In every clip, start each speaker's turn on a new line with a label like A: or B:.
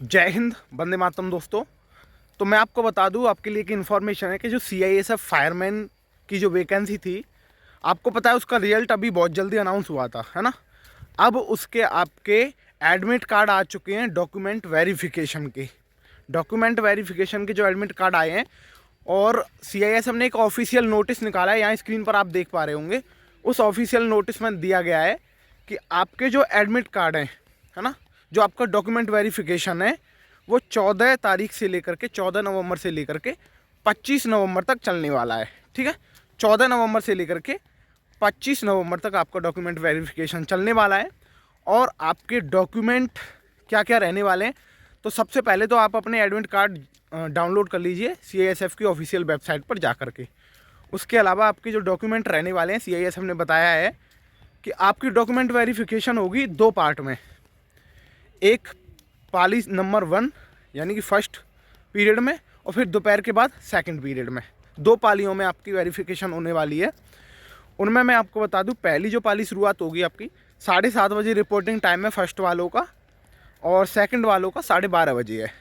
A: जय हिंद, वंदे मातरम दोस्तों। तो मैं आपको बता दूं, आपके लिए एक इन्फॉर्मेशन है कि जो सीआईएसएफ फायरमैन की जो वैकेंसी थी, आपको पता है उसका रिजल्ट अभी बहुत जल्दी अनाउंस हुआ था, है ना। अब उसके आपके एडमिट कार्ड आ चुके हैं डॉक्यूमेंट वेरिफिकेशन के। डॉक्यूमेंट वेरिफिकेशन के जो एडमिट कार्ड आए हैं, और सीआईएसएफ ने एक ऑफिशियल नोटिस निकाला है, यहाँ स्क्रीन पर आप देख पा रहे होंगे। उस ऑफिशियल नोटिस में दिया गया है कि आपके जो एडमिट कार्ड हैं, है ना, जो आपका डॉक्यूमेंट वेरिफिकेशन है, वो 14 तारीख से लेकर के 14 नवंबर से लेकर के 25 नवंबर तक चलने वाला है। ठीक है, 14 नवंबर से लेकर के 25 नवंबर तक आपका डॉक्यूमेंट वेरिफिकेशन चलने वाला है। और आपके डॉक्यूमेंट क्या क्या रहने वाले हैं, तो सबसे पहले तो आप अपने एडमिट कार्ड डाउनलोड कर लीजिए सीआईएसएफ की ऑफिशियल वेबसाइट पर जा कर के। उसके अलावा आपके जो डॉक्यूमेंट रहने वाले हैं, सीआईएसएफ ने बताया है कि आपकी डॉक्यूमेंट वेरिफिकेशन होगी 2 पार्ट में। एक पाली नंबर 1 यानी कि फर्स्ट पीरियड में, और फिर दोपहर के बाद सेकंड पीरियड में। 2 पालियों में आपकी वेरिफिकेशन होने वाली है। उनमें मैं आपको बता दूं, पहली जो पाली शुरुआत होगी आपकी 7:30 बजे रिपोर्टिंग टाइम है फर्स्ट वालों का, और सेकंड वालों का 12:30 बजे है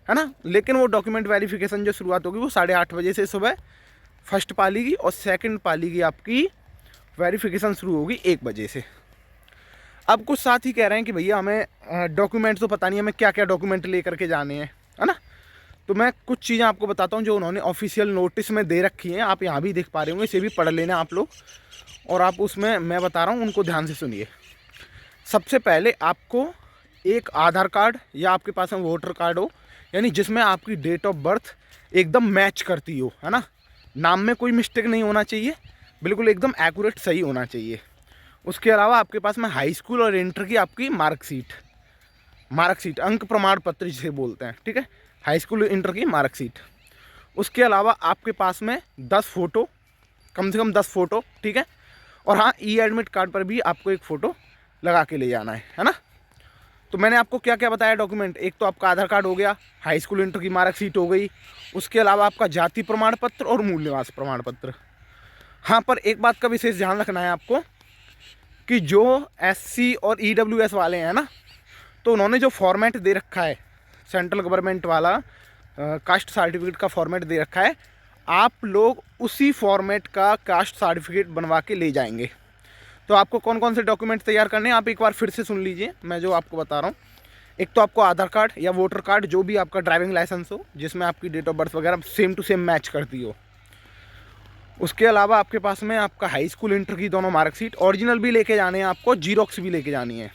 A: ना। लेकिन वो डॉक्यूमेंट वेरिफिकेशन जो शुरुआत होगी वो 8:30 बजे से सुबह फर्स्ट पाली की, और सेकंड पाली की आपकी वेरिफिकेशन शुरू होगी 1 बजे से। अब कुछ साथी कह रहे हैं कि भैया हमें डॉक्यूमेंट तो पता नहीं, हमें क्या क्या डॉक्यूमेंट लेकर के जाने हैं, है ना। तो मैं कुछ चीज़ें आपको बताता हूँ जो उन्होंने ऑफिशियल नोटिस में दे रखी हैं। आप यहाँ भी देख पा रहे होंगे, इसे भी पढ़ लेना आप लोग, और आप उसमें मैं बता रहा हूँ उनको ध्यान से सुनिए। सबसे पहले आपको एक आधार कार्ड या आपके पास में वोटर कार्ड हो, यानी जिसमें आपकी डेट ऑफ बर्थ एकदम मैच करती हो, है ना। नाम में कोई मिस्टेक नहीं होना चाहिए, बिल्कुल एकदम एक्यूरेट सही होना चाहिए। उसके अलावा आपके पास में हाई स्कूल और इंटर की आपकी मार्कशीट अंक प्रमाण पत्र जिसे बोलते हैं, ठीक है, हाई स्कूल इंटर की मार्कशीट। उसके अलावा आपके पास में 10 फ़ोटो, कम से कम 10 फ़ोटो, ठीक है। और हाँ, ई एडमिट कार्ड पर भी आपको एक फ़ोटो लगा के ले जाना है ना। तो मैंने आपको क्या क्या बताया डॉक्यूमेंट, एक तो आपका आधार कार्ड हो गया, हाई स्कूल इंटर की मार्कशीट हो गई, उसके अलावा आपका जाति प्रमाण पत्र और मूल निवास प्रमाण पत्र। हाँ, पर एक बात का विशेष ध्यान रखना है आपको कि जो एससी और ईडब्ल्यूएस वाले हैं ना, तो उन्होंने जो फॉर्मेट दे रखा है सेंट्रल गवर्नमेंट वाला, कास्ट सर्टिफिकेट का फॉर्मेट दे रखा है, आप लोग उसी फॉर्मेट का कास्ट सर्टिफिकेट बनवा के ले जाएंगे। तो आपको कौन कौन से डॉक्यूमेंट तैयार करने हैं, आप एक बार फिर से सुन लीजिए मैं जो आपको बता रहा हूँ। एक तो आपको आधार कार्ड या वोटर कार्ड, जो भी आपका ड्राइविंग लाइसेंस हो जिसमें आपकी डेट ऑफ बर्थ वगैरह सेम टू सेम मैच करती हो। उसके अलावा आपके पास में आपका हाई स्कूल इंटर की दोनों मार्कशीट ओरिजिनल भी लेके जाने हैं, आपको जीरोक्स भी लेके जानी है।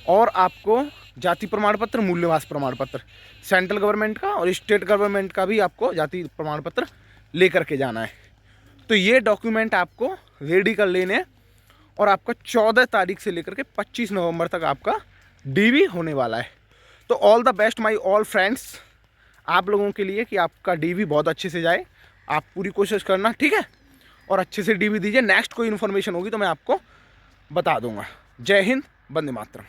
A: और आपको जाति प्रमाण पत्र, मूल निवास प्रमाण पत्र, सेंट्रल गवर्नमेंट का और स्टेट गवर्नमेंट का भी आपको जाति प्रमाण पत्र लेकर के जाना है। तो ये डॉक्यूमेंट आपको रेडी कर लेने हैं, और आपका 14 तारीख से लेकर के 25 नवंबर तक आपका डीवी होने वाला है। तो all the best my all friends, आप लोगों के लिए कि आपका डीवी बहुत अच्छे से जाए। आप पूरी कोशिश करना, ठीक है, और अच्छे से डीवी दीजिए। नेक्स्ट कोई इन्फॉर्मेशन होगी तो मैं आपको बता दूंगा। जय हिंद, वंदे मातरम।